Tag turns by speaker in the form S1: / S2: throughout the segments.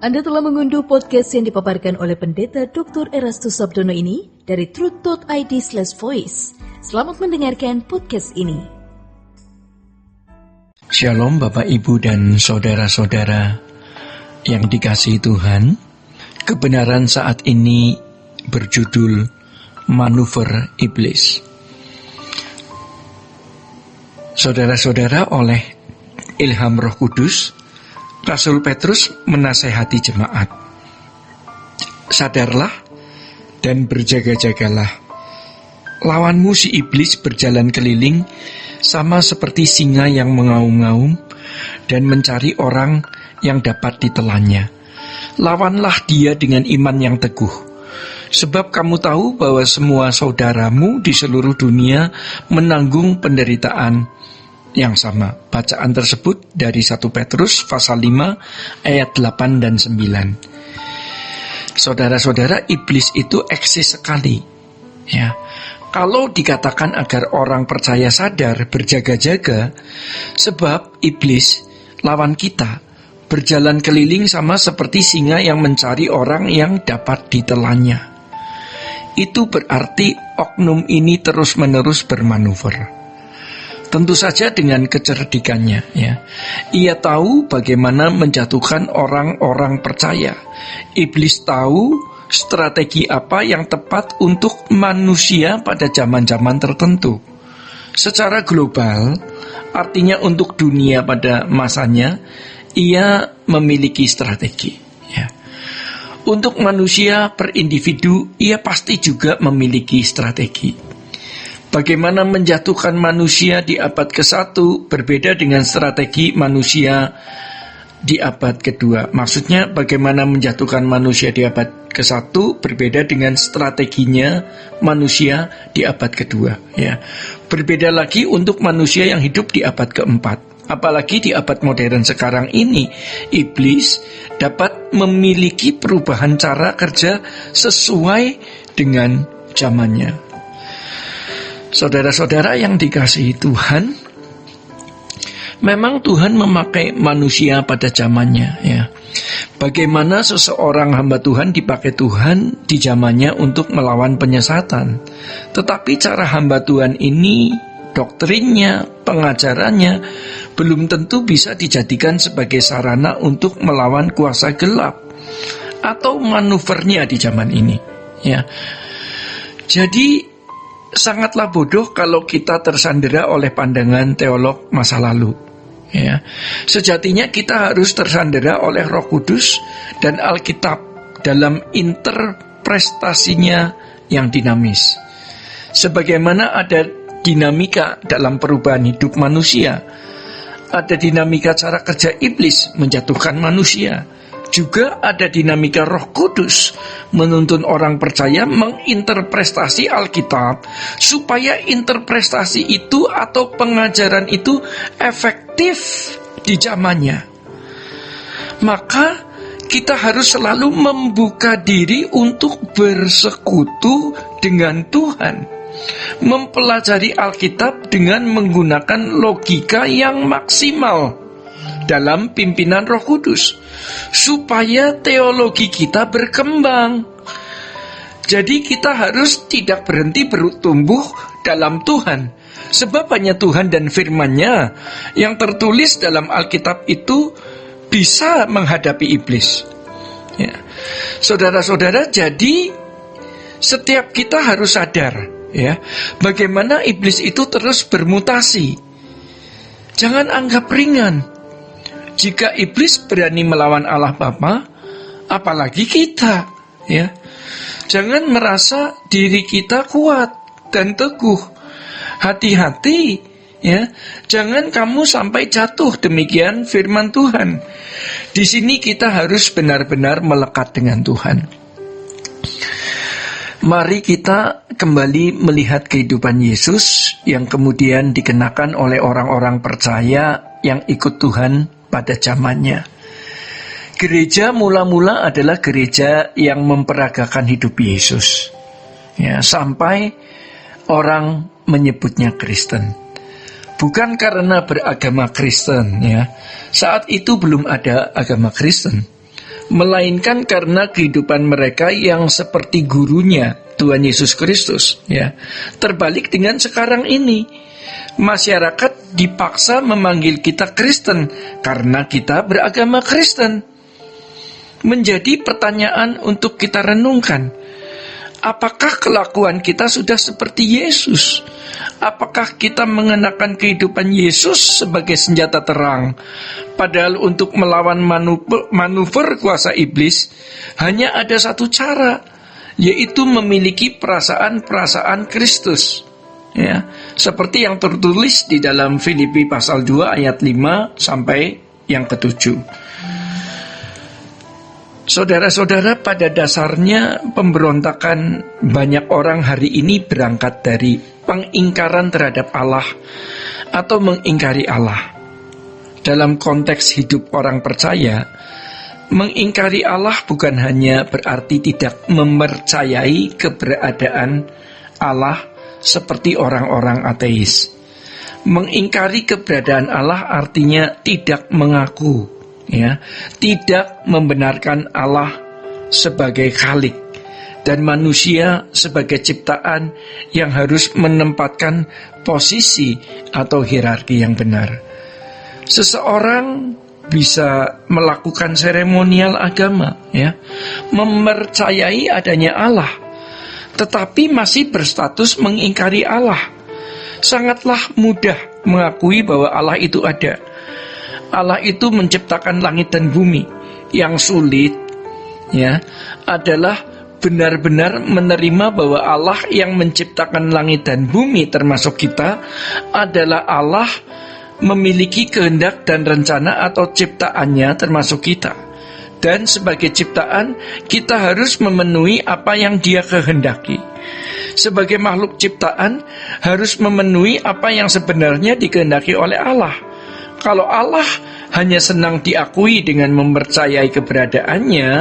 S1: Anda telah mengunduh podcast yang dipaparkan oleh Pendeta Dr. Erastus Sabdono ini dari truth.id/voice. Selamat mendengarkan podcast ini.
S2: Shalom Bapak Ibu dan Saudara-saudara yang dikasihi Tuhan. Kebenaran saat ini berjudul Manuver Iblis. Saudara-saudara, oleh ilham Roh Kudus, Rasul Petrus menasehati jemaat. Sadarlah dan berjaga-jagalah. Lawanmu si iblis berjalan keliling sama seperti singa yang mengaum-ngaum dan mencari orang yang dapat ditelannya. Lawanlah dia dengan iman yang teguh. Sebab kamu tahu bahwa semua saudaramu di seluruh dunia menanggung penderitaan yang sama. Bacaan tersebut dari 1 Petrus pasal 5 ayat 8 dan 9. Saudara-saudara, iblis itu eksis sekali. Ya. Kalau dikatakan agar orang percaya sadar, berjaga-jaga, sebab iblis, lawan kita, berjalan keliling sama seperti singa yang mencari orang yang dapat ditelannya. Itu berarti oknum ini terus-menerus bermanuver. Tentu saja dengan kecerdikannya, ya. Ia tahu bagaimana menjatuhkan orang-orang percaya. Iblis tahu strategi apa yang tepat untuk manusia pada zaman-zaman tertentu. Secara global, artinya untuk dunia pada masanya, ia memiliki strategi, ya. Untuk manusia per individu, ia pasti juga memiliki strategi. Bagaimana menjatuhkan manusia di abad ke-1 berbeda dengan strategi manusia di abad ke-2. Maksudnya bagaimana menjatuhkan manusia di abad ke-1 berbeda dengan strateginya manusia di abad ke-2. Ya. Berbeda lagi untuk manusia yang hidup di abad ke-4. Apalagi di abad modern sekarang ini, iblis dapat memiliki perubahan cara kerja sesuai dengan zamannya. Saudara-saudara yang dikasihi Tuhan, memang Tuhan memakai manusia pada zamannya, ya. Bagaimana seseorang hamba Tuhan dipakai Tuhan di zamannya untuk melawan penyesatan. Tetapi cara hamba Tuhan ini, doktrinnya, pengajarannya belum tentu bisa dijadikan sebagai sarana untuk melawan kuasa gelap atau manuvernya di zaman ini, ya. Jadi sangatlah bodoh kalau kita tersandera oleh pandangan teolog masa lalu, ya. Sejatinya kita harus tersandera oleh Roh Kudus dan Alkitab dalam interpretasinya yang dinamis. Sebagaimana ada dinamika dalam perubahan hidup manusia, ada dinamika cara kerja iblis menjatuhkan manusia, juga ada dinamika Roh Kudus menuntun orang percaya menginterpretasi Alkitab supaya interpretasi itu atau pengajaran itu efektif di zamannya. Maka kita harus selalu membuka diri untuk bersekutu dengan Tuhan, mempelajari Alkitab dengan menggunakan logika yang maksimal dalam pimpinan Roh Kudus, supaya teologi kita berkembang. Jadi kita harus tidak berhenti bertumbuh dalam Tuhan, sebab hanya Tuhan dan firman-Nya yang tertulis dalam Alkitab itu bisa menghadapi iblis, ya. Saudara-saudara, jadi setiap kita harus sadar, ya, bagaimana iblis itu terus bermutasi. Jangan anggap ringan. Jika iblis berani melawan Allah Bapa, apalagi kita, ya. Jangan merasa diri kita kuat dan teguh. Hati-hati, ya. Jangan kamu sampai jatuh, demikian firman Tuhan. Di sini kita harus benar-benar melekat dengan Tuhan. Mari kita kembali melihat kehidupan Yesus yang kemudian dikenakan oleh orang-orang percaya yang ikut Tuhan pada zamannya. Gereja mula-mula adalah gereja yang memperagakan hidup Yesus, ya, sampai orang menyebutnya Kristen. Bukan karena beragama Kristen, ya. Saat itu belum ada agama Kristen. melainkan karena kehidupan mereka yang seperti gurunya, Tuhan Yesus Kristus, ya. Terbalik dengan sekarang ini, masyarakat dipaksa memanggil kita Kristen karena kita beragama Kristen. Menjadi pertanyaan untuk kita renungkan, apakah kelakuan kita sudah seperti Yesus? Apakah kita mengenakan kehidupan Yesus sebagai senjata terang? Padahal untuk melawan manuver kuasa iblis hanya ada satu cara, yaitu memiliki perasaan-perasaan Kristus. Ya, seperti yang tertulis di dalam Filipi pasal 2 ayat 5 sampai yang ke-7. Saudara-saudara, pada dasarnya pemberontakan banyak orang hari ini berangkat dari pengingkaran terhadap Allah atau mengingkari Allah. Dalam konteks hidup orang percaya, mengingkari Allah bukan hanya berarti tidak mempercayai keberadaan Allah seperti orang-orang ateis. Mengingkari keberadaan Allah artinya tidak mengaku, ya, tidak membenarkan Allah sebagai Khalik dan manusia sebagai ciptaan yang harus menempatkan posisi atau hierarki yang benar. Seseorang bisa melakukan seremonial agama, ya, mempercayai adanya Allah, tetapi masih berstatus mengingkari Allah. Sangatlah mudah mengakui bahwa Allah itu ada. Allah itu menciptakan langit dan bumi. Yang sulit, ya, adalah benar-benar menerima bahwa Allah yang menciptakan langit dan bumi termasuk kita adalah Allah memiliki kehendak dan rencana atau ciptaannya termasuk kita. Dan sebagai ciptaan, kita harus memenuhi apa yang Dia kehendaki. Sebagai makhluk ciptaan, harus memenuhi apa yang sebenarnya dikehendaki oleh Allah. Kalau Allah hanya senang diakui dengan mempercayai keberadaannya,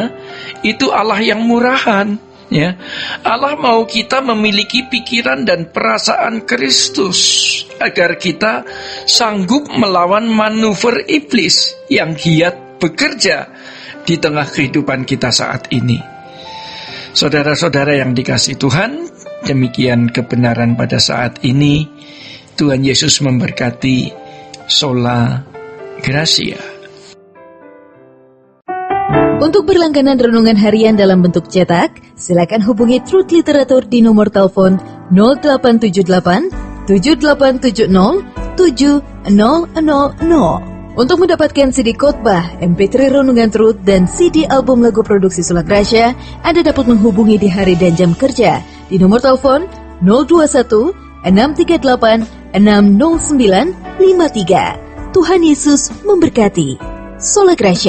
S2: itu Allah yang murahan, ya. Allah mau kita memiliki pikiran dan perasaan Kristus agar kita sanggup melawan manuver iblis yang giat bekerja di tengah kehidupan kita saat ini. Saudara-saudara yang dikasihi Tuhan, demikian kebenaran pada saat ini. Tuhan Yesus memberkati. Sola Gracia.
S1: Untuk berlangganan renungan harian dalam bentuk cetak, silakan hubungi Truth Literatur di nomor telepon 0878 7870 7000. Untuk mendapatkan CD khotbah, MP3 Renungan Truth, dan CD album lagu produksi Sola Gracia, Anda dapat menghubungi di hari dan jam kerja di nomor telepon 021 638 60953. Tuhan Yesus memberkati. Sola Gracia.